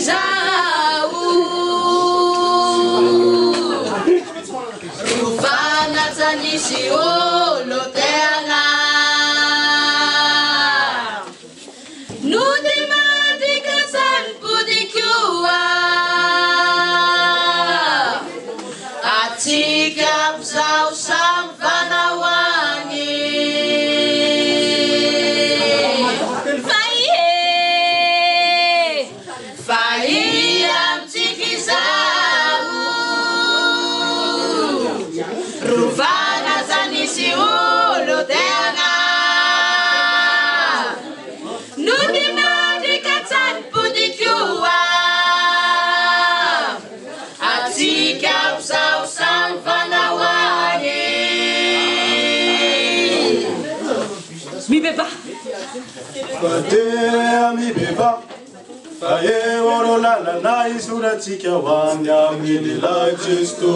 zao rufana tanisy olo tegna nudy madika sanpodikoa atsika zao samy fanahoany rufana tanisy olo tegna nudy madika sanpodikoa atsika zao samy fanahoany mibeba mibeba fae oro lalana isuratsika hoany amin'ny lajesto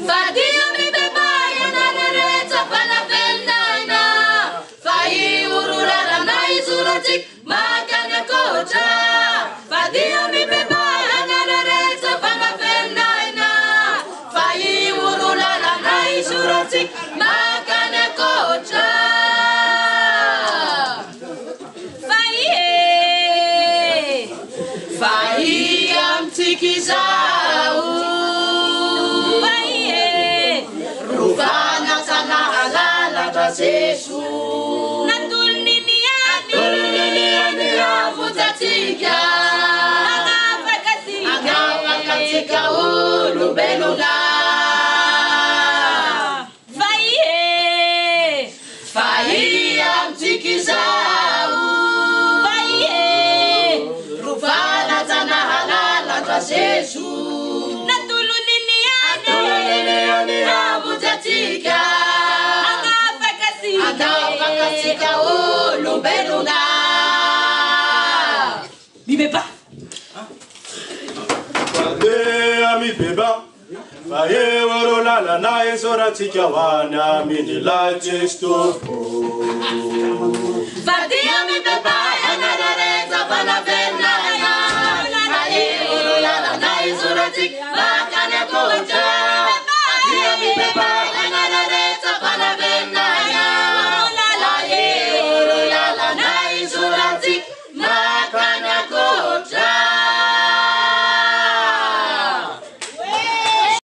fadio mibeba ianareretsa fanavelinaina fahi oro lalana isuratsik makany akotra fadio mibeba ianareretsa fanavelinaina fahi oro lalana isuratsik makany akotra fahi amtsiki zao rufana sanahalala Jesu natulniniani avutatika angapakatika olombelona fahi amtsiki zao rufana sanahalala Jesu natulniniani avutatika angapakatika olombelona mibeba mibeba fae oro lalana isoratsika hoany amin'ny lajesto fadia mibeba ianareretsa fanavelinaina fae oro lalana isoratsik makany akotra